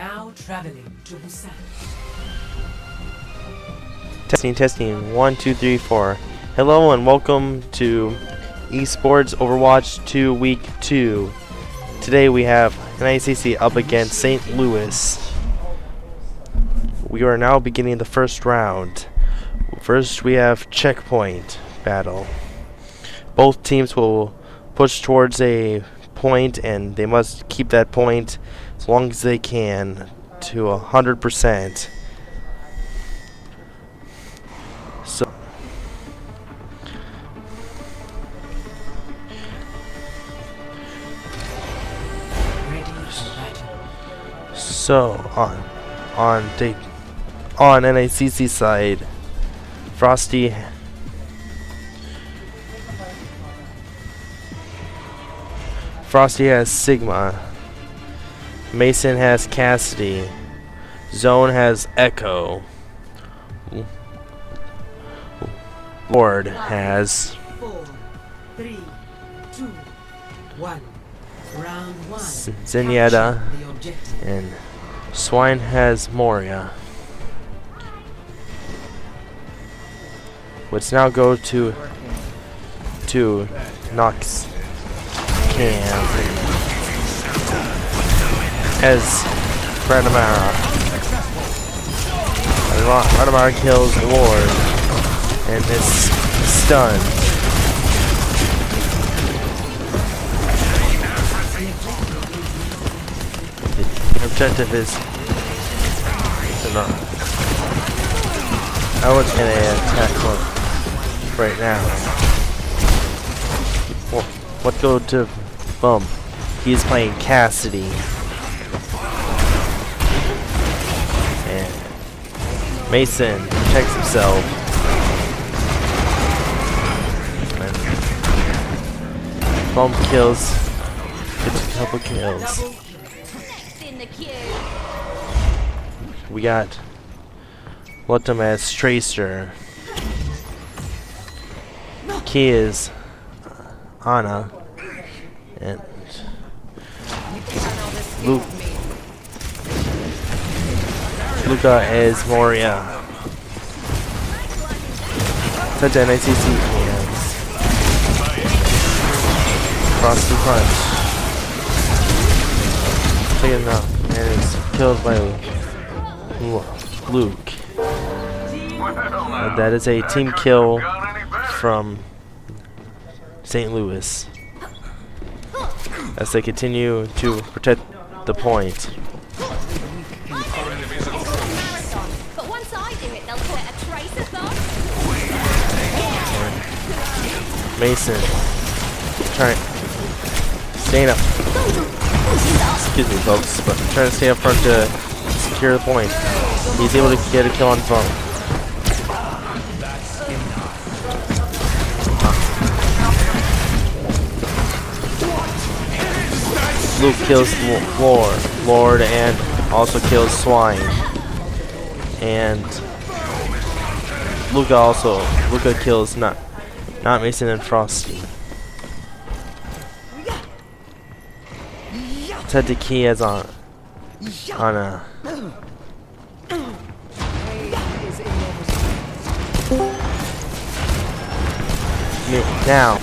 now traveling to Busan. Testing. 1, 2, 3, 4. Hello and welcome to Esports Overwatch 2 Week 2. Today we have NJCAAe up against St. Louis. We are now beginning the first round. First we have checkpoint battle. Both teams will push towards a point and they must keep that point as long as they can to 100%. So on NJCAAe side, Frosty has Sigma, Mason has Cassidy, Zone has Echo, Lord has 4, 3, 2, 1. Round 1. Zenyatta, and Swine has Moria. Let's now go to Nox Cam as Radamara. Radamara kills Lord and is stunned. The objective is to not. I was gonna attack one right now. Well, let's go to Bum. He's playing Cassidy. And Mason protects himself. And Bum kills. Gets a couple kills. We got Lotum as Tracer. Key is Ana. And Luca is Moria. Such NJCAAe hands. Frosty Punch. Taken out and is killed by Luke. And that is a team kill from St. Louis as they continue to protect the point. Mason staying up. Excuse me, folks, but trying to stay up front to secure the point. He's able to get a kill on phone. Luke kills Lord and also kills Swine. And Luca kills not Mason and Frosty. Let's head to Key as on a now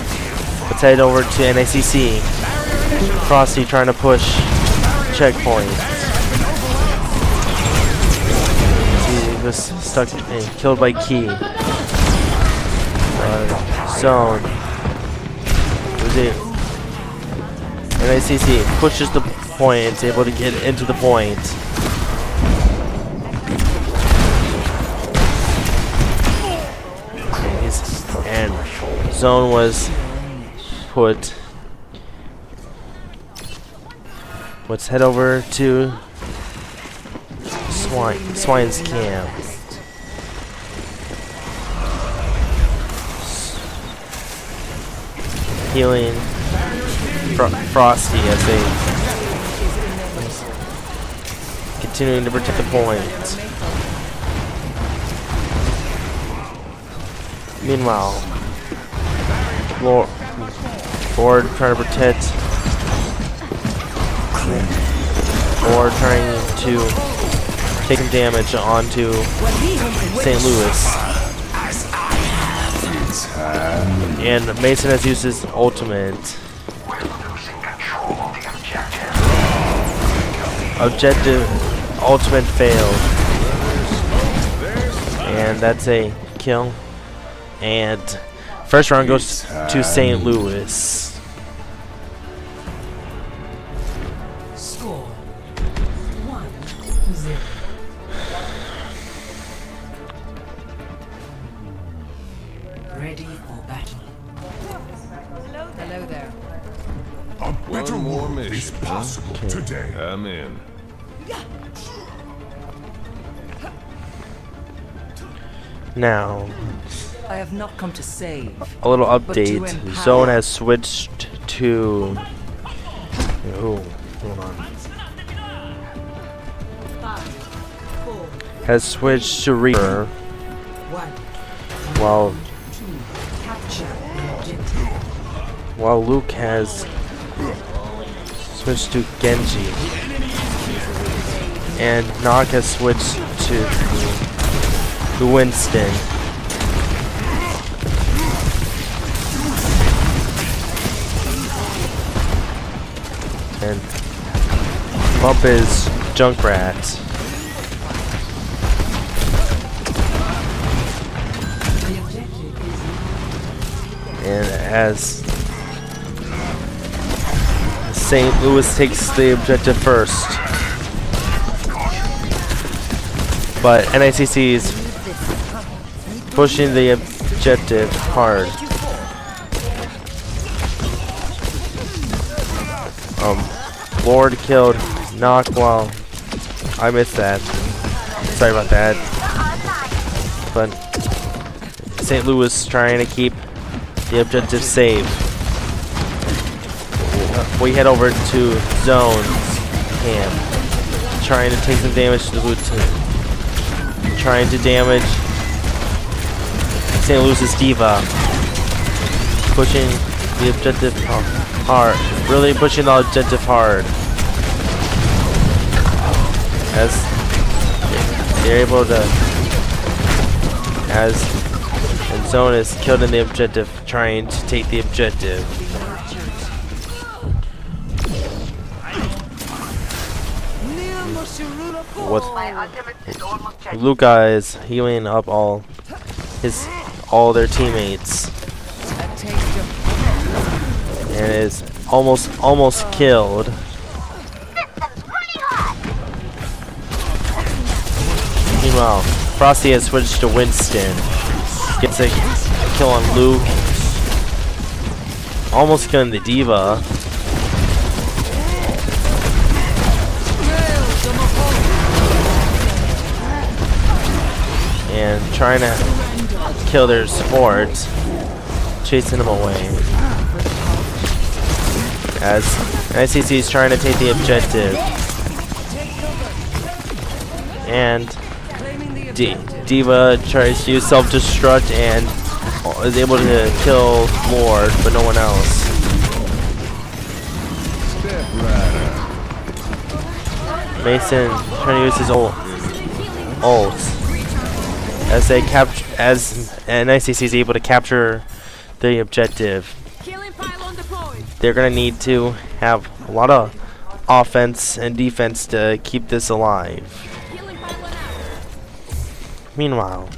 let's head over to NJCAAe. Frosty trying to push checkpoint. He was stuck and killed by Key. Zone. NJCAAe pushes the point and is able to get into the point. And Zone was put. Let's head over to Swine's camp. Healing Frosty as they continuing to protect the point. Meanwhile, Lord trying to protect or trying to take some damage onto St. Louis. And Mason has used his ultimate. Objective ultimate failed. And that's a kill. And first round goes to St. Louis. Score 1-0. Ready for battle. Hello there. A better One more world is mission, huh? possible today. I'm in. Now, I have not come to save. a little But to update. empower. Zone has switched to. Oh, hold on. 5, 4, Has switched to Reaper, 1. while 2. Capture the objective. while Luke has switched to Genji, and Nog has switched to Winston. And Bump is Junkrat. The objective is And as St. Louis takes the objective first, but NJCAAe is pushing the objective hard. Lord killed Knock while I missed that. Sorry about that. But St. Louis trying to keep the objective safe. We head over to Zone Camp, trying to take some damage to the boot team. Trying to damage St. Louis's Diva. Pushing the objective hard. Really pushing the objective hard. As they're able to. And Zone is killed in the objective, trying to take the objective. What? Luca is healing up all their teammates, and is almost killed. Meanwhile, Frosty has switched to Winston. Gets a kill on Luke. Almost killing the Diva. And trying to kill their support. Chasing them away. As NJCAAe is trying to take the objective. And Diva tries to use self-destruct and is able to kill Lord, but no one else. Mason trying to use his ult as they capture, as NJCAAe is able to capture the objective. They're gonna need to have a lot of offense and defense to keep this alive. Meanwhile,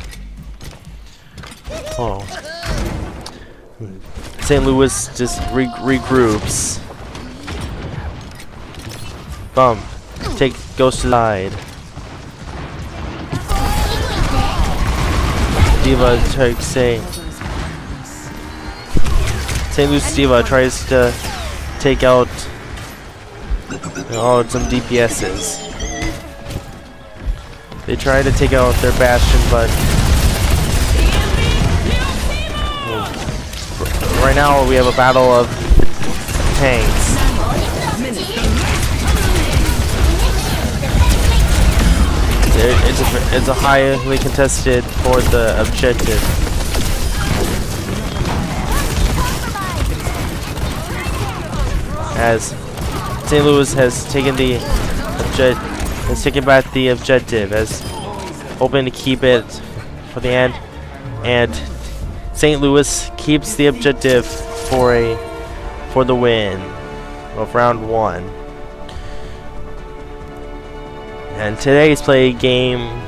St. Louis just regroups. Bump goes to the side. Diva tries to say. St. Louis Diva tries to take out some DPSs. They try to take out their Bastion, but right now we have a battle of tanks. It's a highly contested for the objective. As St. Louis has taken the Let's take back the objective as hoping to keep it for the end. And St. Louis keeps the objective for the win of round 1. And today's play game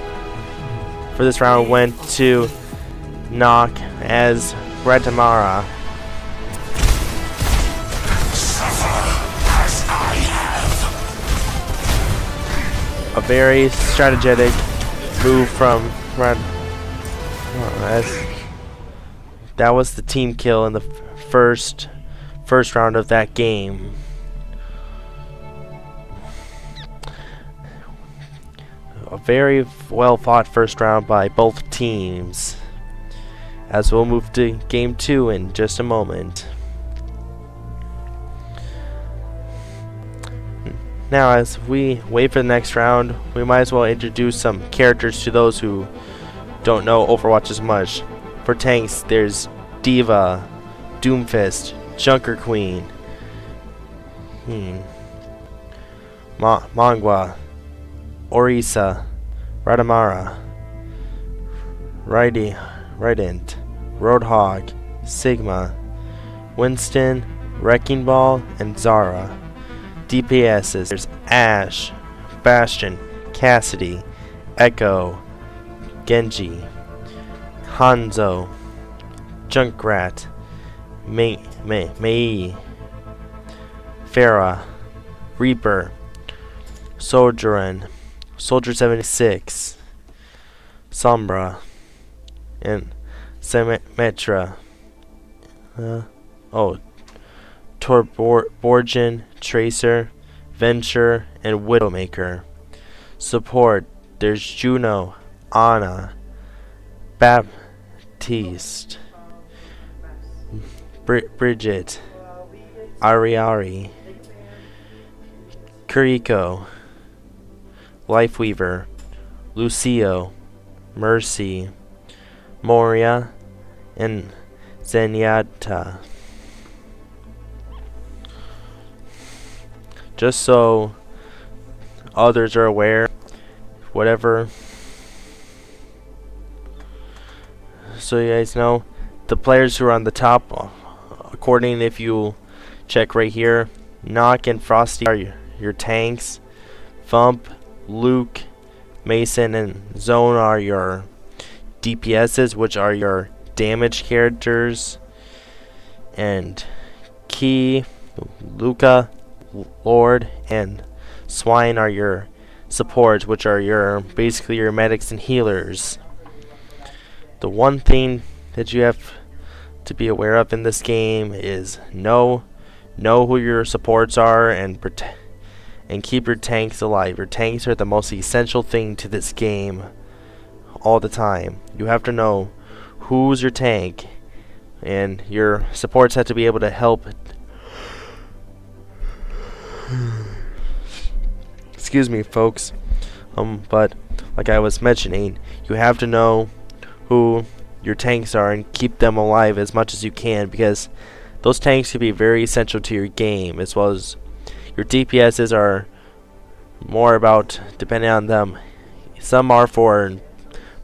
for this round went to Knock as Ratamara. A very strategic move from Red. That was the team kill in the first round of that game. A very well fought first round by both teams, as we'll move to game 2 in just a moment. Now, as we wait for the next round, we might as well introduce some characters to those who don't know Overwatch as much. For tanks, there's Diva, Doomfist, Junker Queen, Mangwa, Orisa, Radamara, Radiant, Roadhog, Sigma, Winston, Wrecking Ball, and Zara. DPSs, there's Ashe, Bastion, Cassidy, Echo, Genji, Hanzo, Junkrat, Mei, Pharah, Reaper, Soldierin, Soldier 76, Sombra, and Symmetra. Torborgen, Tracer, Venture, and Widowmaker. Support, there's Juno, Ana, Baptiste, Bridget, Ariari, Kuriko, Lifeweaver, Lucio, Mercy, Moria, and Zenyatta. Just so others are aware, whatever. So you guys know, the players who are on the top, according if you check right here, Knock and Frosty are your tanks. Thump, Luke, Mason, and Zone are your DPSs, which are your damage characters. And Key, Luca, Lord, and Swine are your supports, which are your basically your medics and healers. The one thing that you have to be aware of in this game is know who your supports are and keep your tanks alive. Your tanks are the most essential thing to this game all the time. You have to know who's your tank, and your supports have to be able to help. Excuse me, folks. But like I was mentioning, you have to know who your tanks are and keep them alive as much as you can, because those tanks can be very essential to your game, as well as your DPSs are more about depending on them. Some are for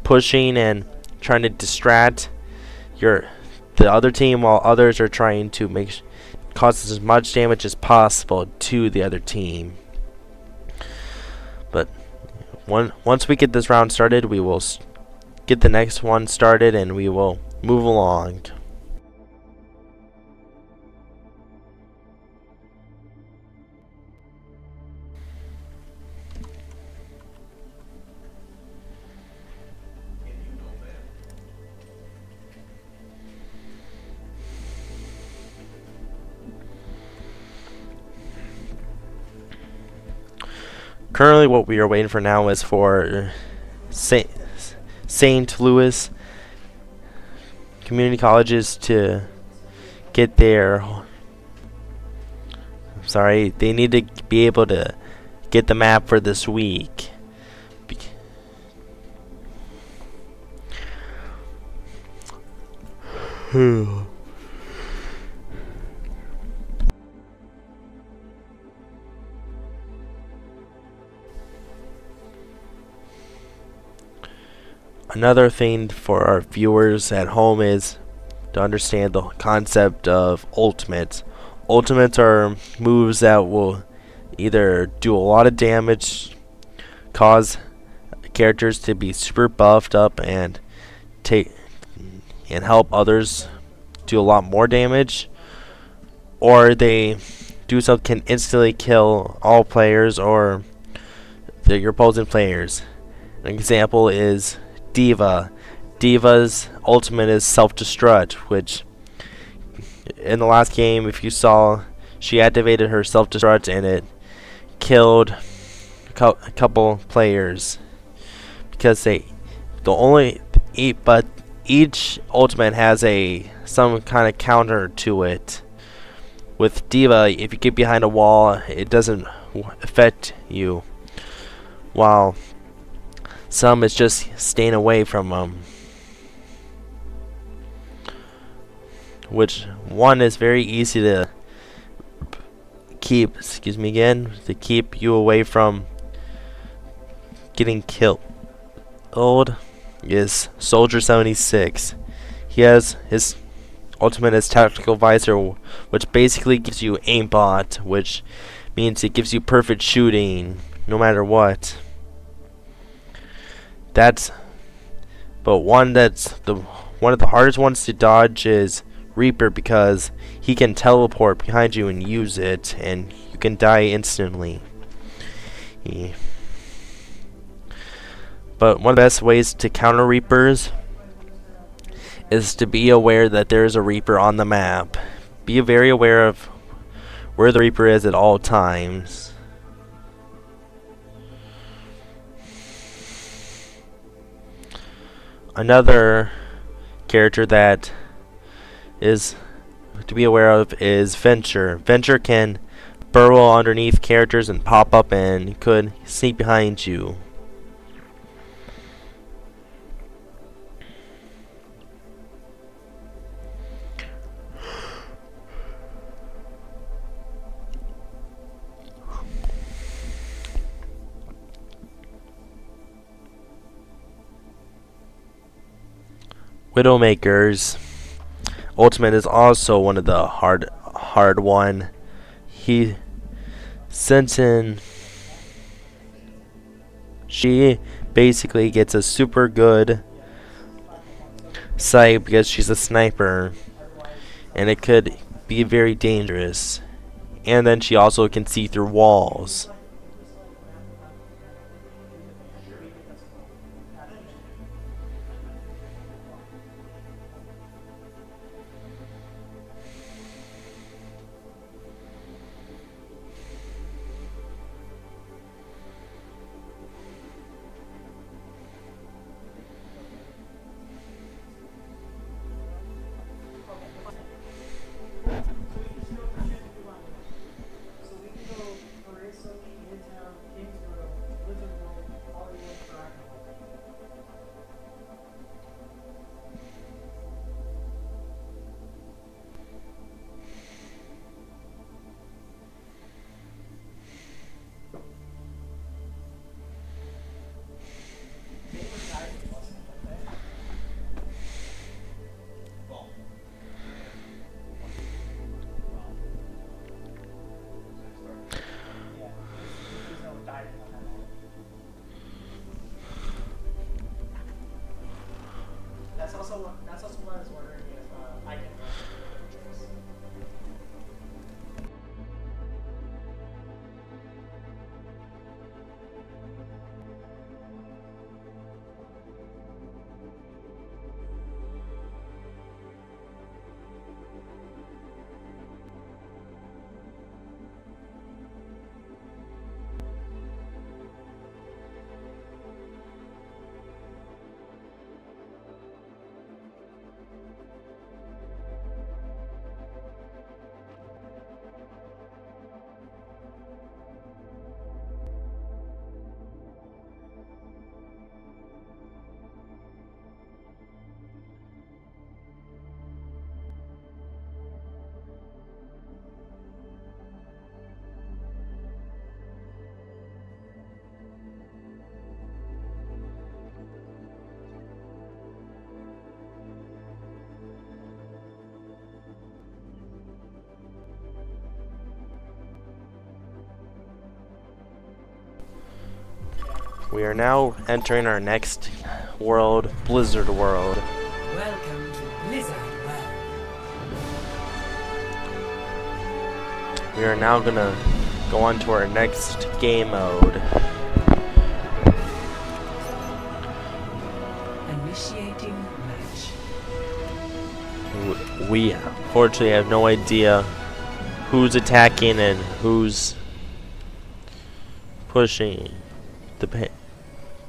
pushing and trying to distract the other team, while others are trying to cause as much damage as possible to the other team. But once we get this round started, we will get the next one started and we will move along. Currently, what we are waiting for now is for St. Louis community colleges to get their. I'm sorry, they need to be able to get the map for this week. Another thing for our viewers at home is to understand the concept of ultimates. Ultimates are moves that will either do a lot of damage, cause characters to be super buffed up and help others do a lot more damage, or they do something can instantly kill all players or your opposing players. An example is Diva. Diva's ultimate is self-destruct, which in the last game, if you saw, she activated her self-destruct and it killed a couple players because but each ultimate has some kind of counter to it. With Diva, if you get behind a wall, it doesn't affect you, while some is just staying away from them. Which one is very easy to keep, to keep you away from getting killed is Soldier 76. He has his ultimate as Tactical Visor, which basically gives you aimbot, which means it gives you perfect shooting no matter what. But one of the hardest ones to dodge is Reaper, because he can teleport behind you and use it, and you can die instantly. But one of the best ways to counter Reapers is to be aware that there is a Reaper on the map. Be very aware of where the Reaper is at all times. Another character that is to be aware of is Venture. Venture can burrow underneath characters and pop up and could sneak behind you. Widowmaker's ultimate is also one of the hard one. She basically gets a super good sight because she's a sniper, and it could be very dangerous. And then she also can see through walls. That's also what I was wondering if I can run the We are now entering our next world, Blizzard World. Welcome to Blizzard World. We are now gonna go on to our next game mode. Initiating match. We unfortunately have no idea who's attacking and who's pushing the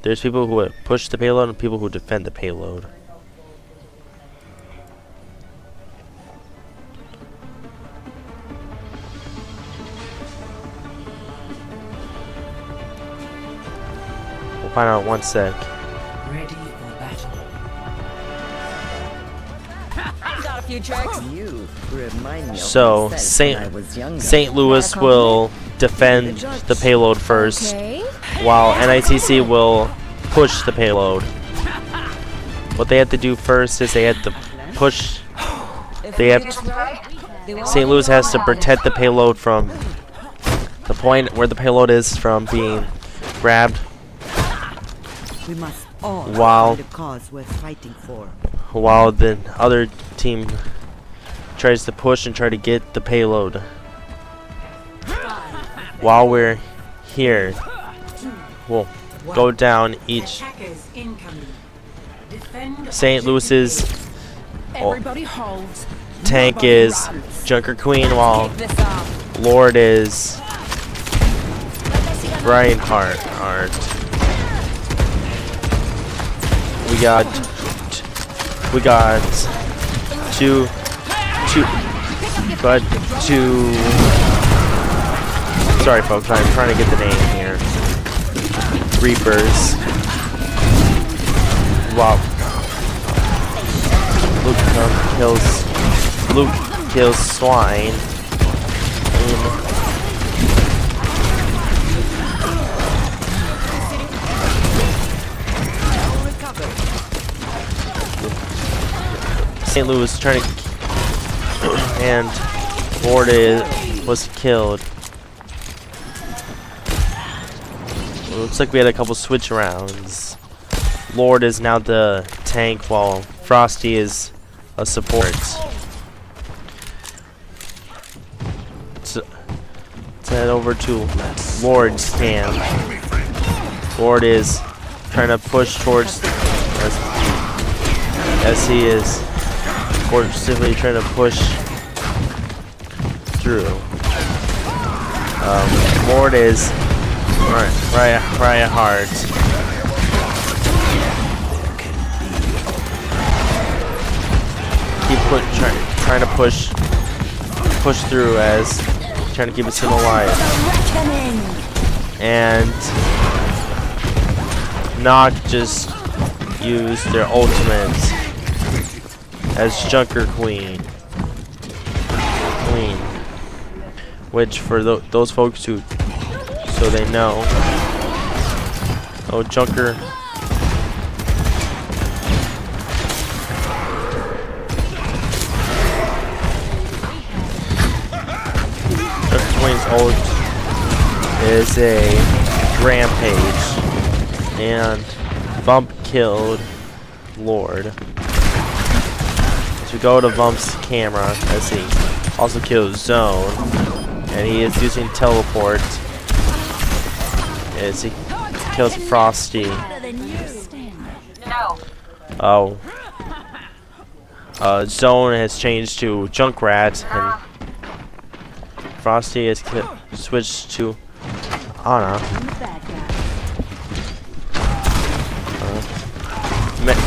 There's people who push the payload and people who defend the payload. We'll find out in 1 sec. Ready for battle. Got a few tricks. You remind me of So myself when I was younger. St. Louis will defend the payload first, Okay. while NICC will push the payload. What they have to do first is they have to push. They have St. Louis has to protect the payload from the point where the payload is from being grabbed, We must all While- find the cause we're fighting for. while the other team tries to push and try to get the payload. While we're here, we'll go down each. Attackers incoming. Defend St. Louis's Everybody holds. tank is Junker Queen, while Keep this up. Lord is Reinhardt. We got two. Sorry, folks. I'm trying to get the name here. Reapers. Wow. Luke kills swine. St. Louis trying to and Lord was killed. It looks like we had a couple switch rounds. Lord is now the tank while Frosty is a support. Let's head over to Lord's camp. Lord is trying to push towards as he is forcibly trying to push through. Lord is right hard. Keep trying to push through as trying to keep his team alive. And Nock just used their ultimates as Junker Queen, which for those folks who, so they know, Junker Queen's ult is a rampage, and Bump killed Lord. We go to Bump's camera as he also kills Zone, and he is using teleport as he kills Frosty. Zone has changed to Junkrat, and Frosty has switched to Ana.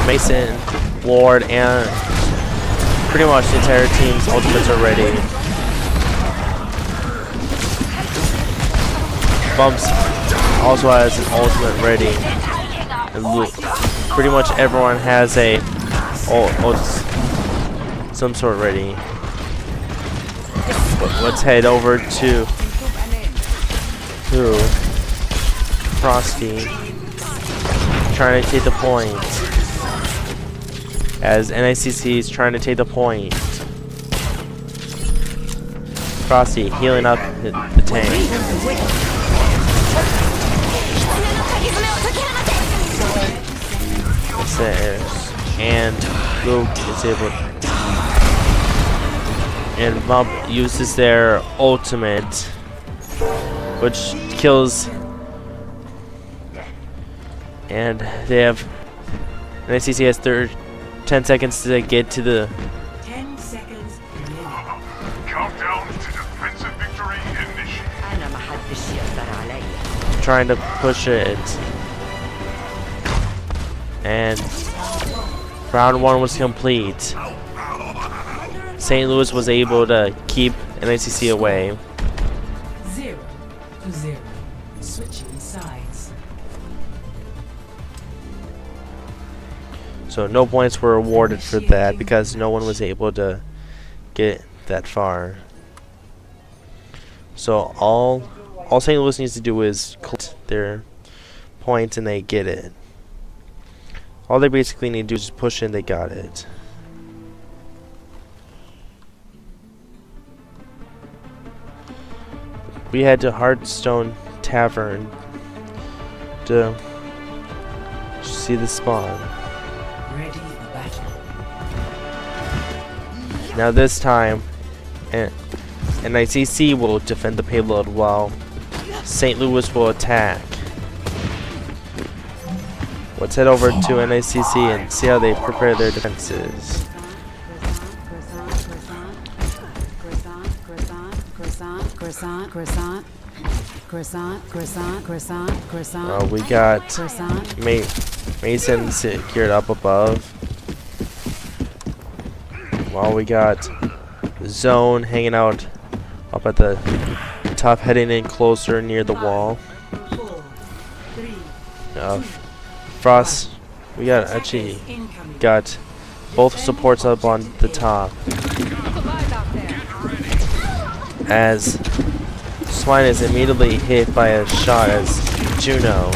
Mason, Lord, and pretty much the entire team's ultimates are ready. Bumps also has an ultimate ready. And pretty much everyone has a some sort ready. But let's head over to Frosty, trying to take the point. As NICC is trying to take the point. Frosty healing up the tank. stairs, and Luke is able. And Vump uses their ultimate, which kills. And they have. NJCAAe has 10 seconds to get to the. 10 seconds remaining. Countdown to defensive victory initiated. أنا ما حدش يقدر علي. Trying to push it. And round 1 was complete. St. Louis was able to keep NJCAAe away. 0-0. Switching sides. So no points were awarded for that because no one was able to get that far. So all St. Louis needs to do is collect their points and they get it. All they basically need to do is just push in, they got it. We head to Hearthstone Tavern to see the spawn. Ready for battle. Now this time, NJCAAe will defend the payload while St. Louis will attack. Let's head over to NJCAAe and see how they prepare their defenses. We got Mason secured up above. While we got Zone hanging out up at the top, heading in closer near the wall. 4, 3, Frost, we got actually incoming. got both supports up on the top. As Swine is immediately hit by a shot as Juno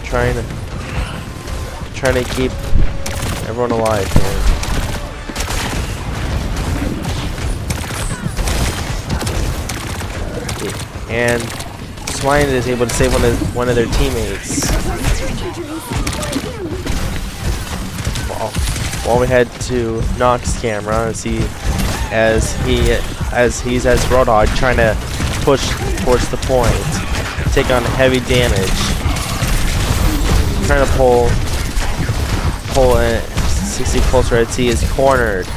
trying to keep everyone alive here. And Swine is able to save one of their teammates. While we head to Nox's camera as he's as Roadhog trying to push towards the point, take on heavy damage, trying to pull in 60 closer as he is cornered.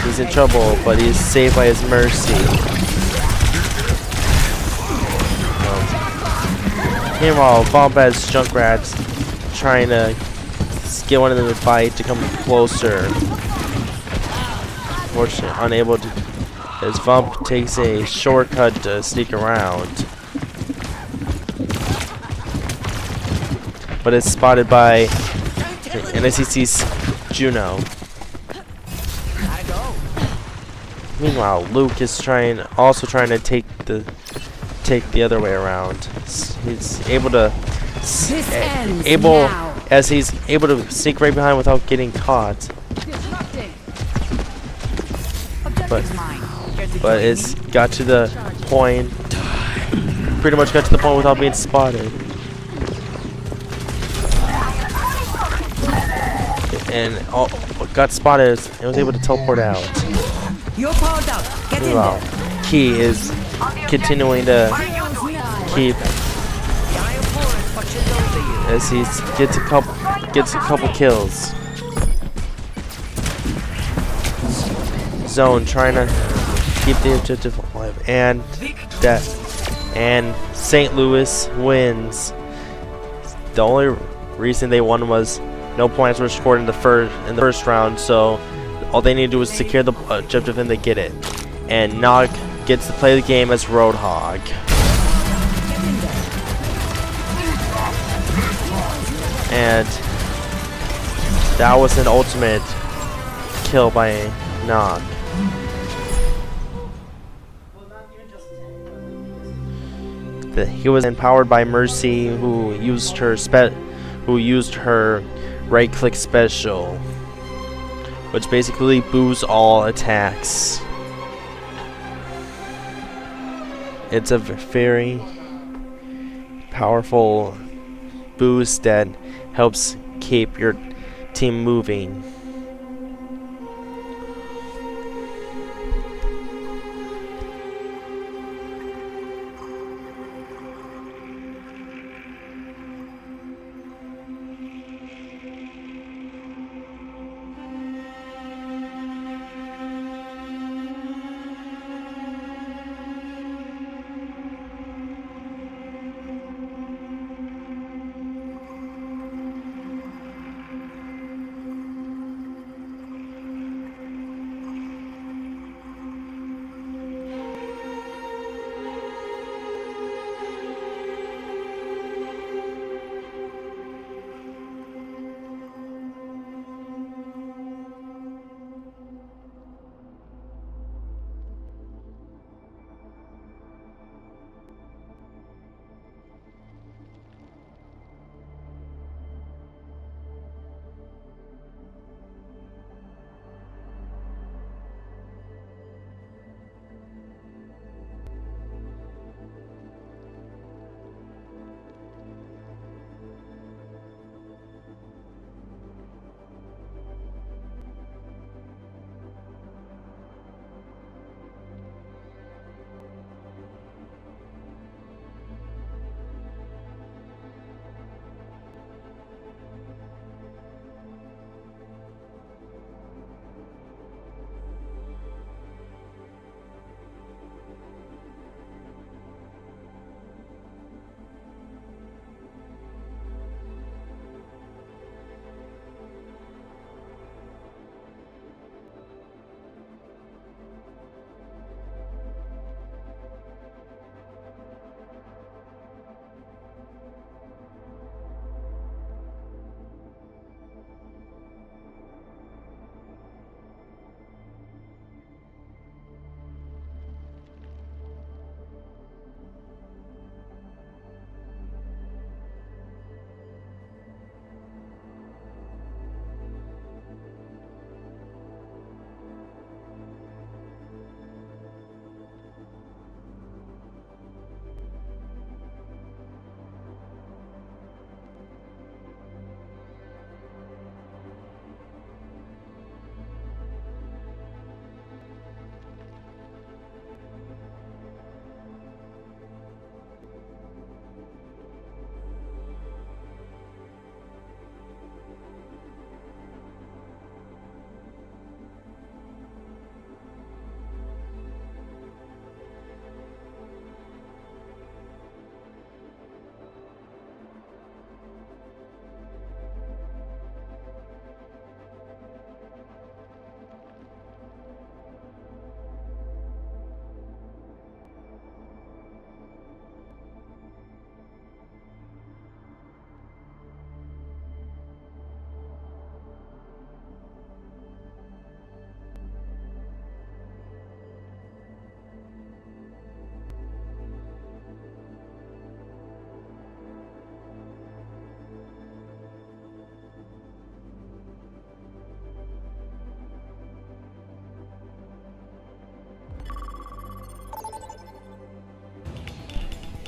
He's in trouble, but he's saved by his mercy. Meanwhile, Bombaz Junkrat's trying to get one of them to fight to come closer. Unfortunately, unable to, as Vump takes a shortcut to sneak around. But it's spotted by NJCAA's Juno. Meanwhile, Luke is also trying to take the other way around. He's able to as he's able to sneak right behind without getting caught. But it's got to the point. Pretty much got to the point without being spotted. And got spotted and was able to teleport out. You're powered up. Get in Meanwhile, there. Key is continuing to keep as he gets a couple kills. Zone trying to keep the objective alive, and St. Louis wins. The only reason they won was no points were scored in the first round, so all they need to do is secure the objective and they get it. And Nog gets to play the game as Roadhog. And that was an ultimate kill by Nog. He was empowered by Mercy, who used her right-click special, which basically boosts all attacks. It's a very powerful boost that helps keep your team moving.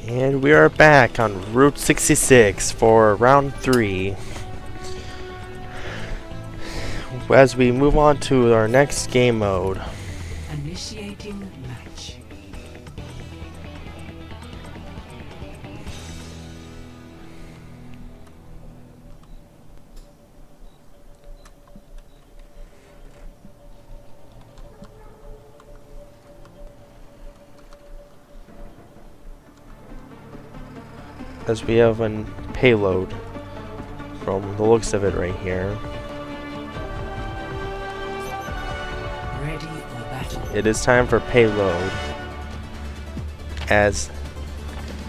And we are back on Route 66 for round 3. As we move on to our next game mode. Initiating match. As we have a payload from the looks of it right here. Ready for battle. It is time for payload, as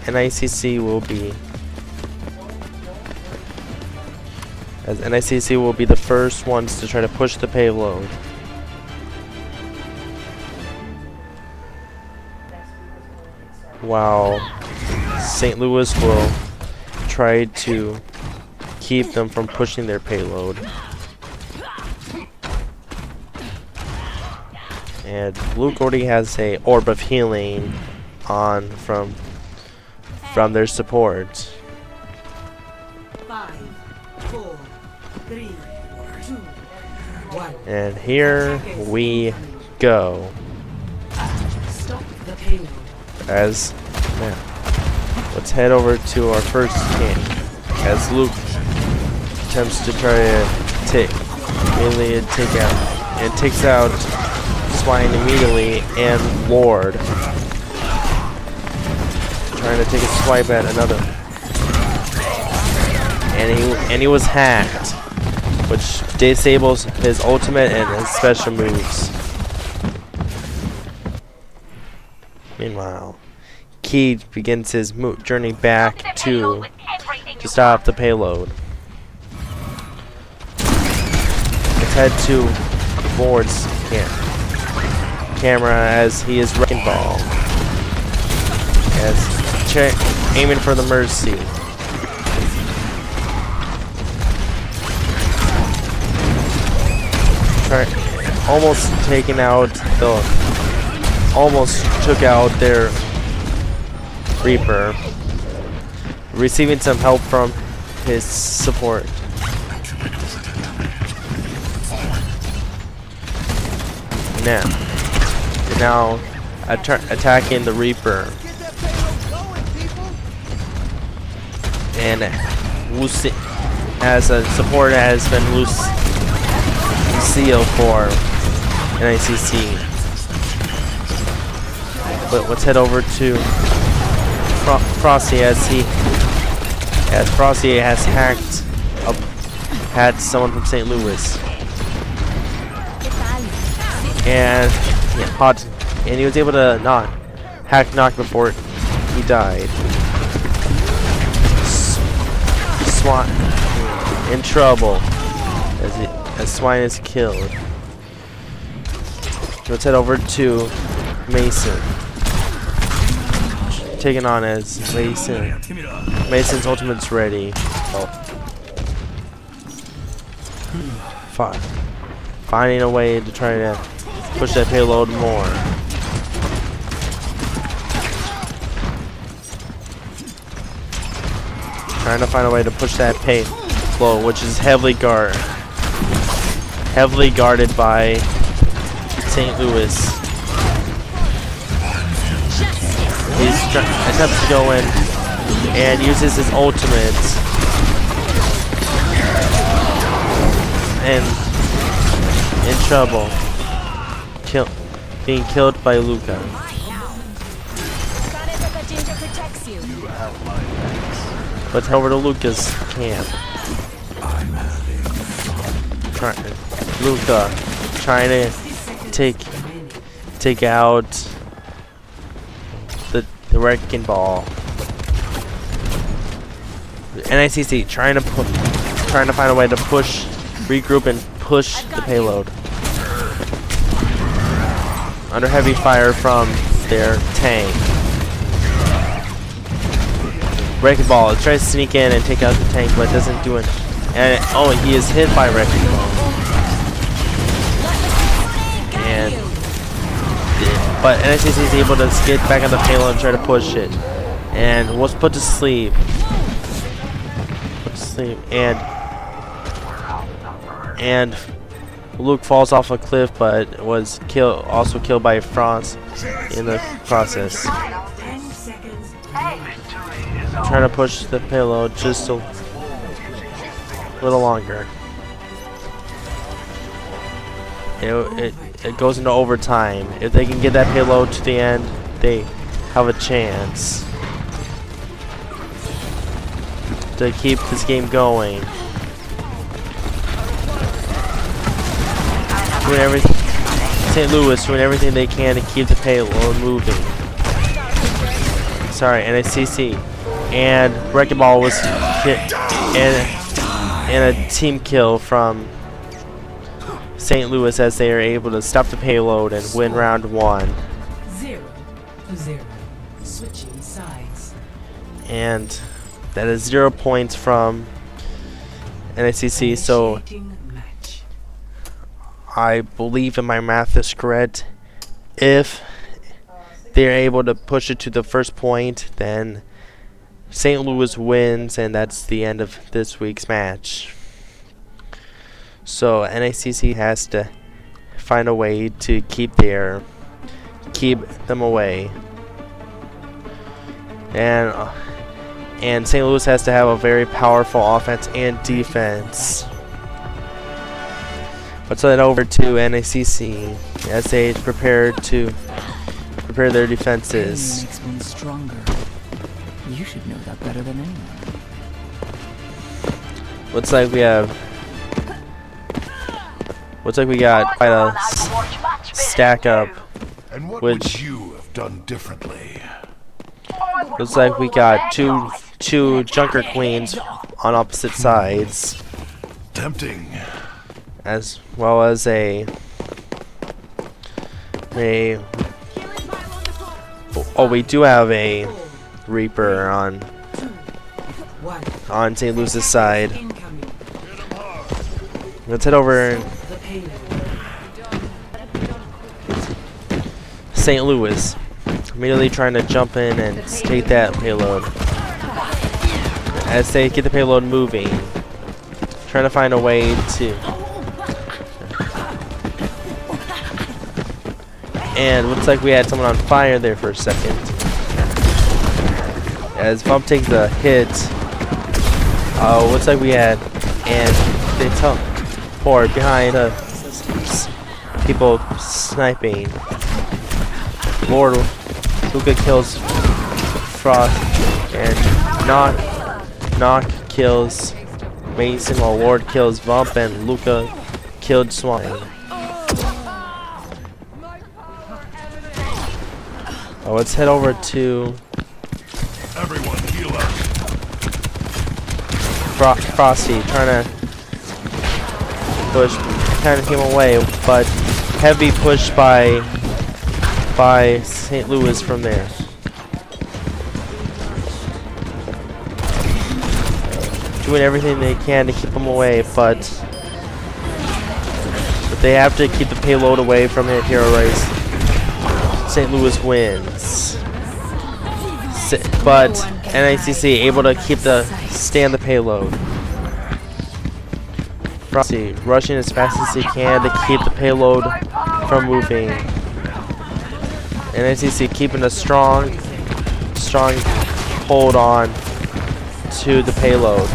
NJCAAe will be the first ones to try to push the payload. While St. Louis will try to keep them from pushing their payload. And Luke already has a orb of healing on from their support. 3, 2, 1. And here we go. Stop the payload. As now, let's head over to our first camp. As Luke attempts to try to take out and takes out Swine immediately, and Lord trying to take a swipe at another, and he was hacked, which disables his ultimate and his special moves. Meanwhile, Key begins his journey back to stop the payload. Let's head to Lord's camera as he is wrecking ball. As aiming for the Mercy. Almost taking out the. Almost took out their Reaper. Receiving some help from his support. Now attacking the Reaper. And Lucy, as a support, has been Lucille for NJCAAe. But let's head over to Frosty as Frosty has had someone from St. Louis. And he was able to knock before he died. Swan in trouble as Swine is killed. Let's head over to Mason. Taken on as Mason. Mason's ultimate's ready. Finding a way to try to push that payload more. Trying to find a way to push that payload, which is heavily guarded by St. Louis. He attempts to go in and uses his ultimate and in trouble. Being killed by Luca. Let's head over to Luca's camp. Luca trying to take out the wrecking ball. NJCAAe trying to find a way to regroup and push the payload. Under heavy fire from their tank. Wrecking Ball tries to sneak in and take out the tank, but doesn't do it. And he is hit by Wrecking Ball. But NJCAAe is able to get back on the payload and try to push it. And was put to sleep. And Luke falls off a cliff, but was also killed by Franz in the process. 10 seconds. Trying to push the payload just a little longer. It goes into overtime. If they can get that payload to the end, they have a chance to keep this game going. Doing everything, St. Louis doing everything they can to keep the payload moving. Sorry, NJCAAe. And Wrecking Ball was hit, and a team kill from St. Louis as they are able to stop the payload and win round 1. 0-0. Switching sides. And that is 0 points from NJCAAe. So Initiating match. I believe in my math is correct. If they're able to push it to the first point, then St. Louis wins, and that's the end of this week's match. So NJCAAe has to find a way to keep them away. And St. Louis has to have a very powerful offense and defense. Let's head over to NJCAAe as they prepare their defenses. Makes one stronger. You should know that better than anyone. Looks like we got quite a stack up. And what Which- would you have done differently? Looks like we got two Junker Queens on opposite sides, Tempting. as well as a oh, we do have a Reaper on 1. St. Louis's side. Incoming. Let's head over The payload. St. Louis, immediately trying to jump in and take that payload. As they get the payload moving, trying to find a way to. And looks like we had someone on fire there for a second. As Bump takes a hit, looks like we had, and they teleport behind people sniping. Lord Luca kills Frost, and Knock kills Mason, while Lord kills Vump, and Luca killed Swine. Let's head over to Everyone heal up. Frosty, trying to push kind of him away, but heavy push by St. Louis from there. Doing everything they can to keep him away, but they have to keep the payload away from the hero race. St. Louis wins. But NJCAAe able to stay on the payload. Frosty rushing as fast as he can to keep the payload from moving. NJCAAe keeping a strong hold on to the payload.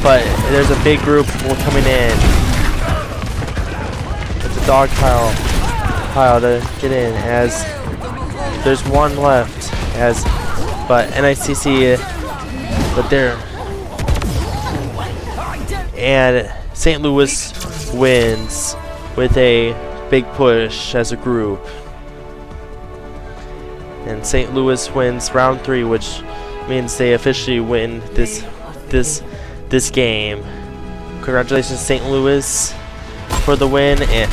But there's a big group coming in. It's a dog pile to get in, as there's one left, but NJCAAe, and St. Louis wins with a big push as a group, and St. Louis wins round 3, which means they officially win this game. Congratulations, St. Louis, for the win, and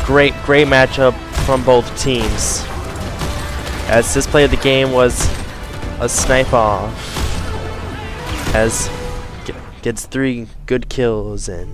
great matchup from both teams, as this play of the game was a snipe off, as gets 3 good kills and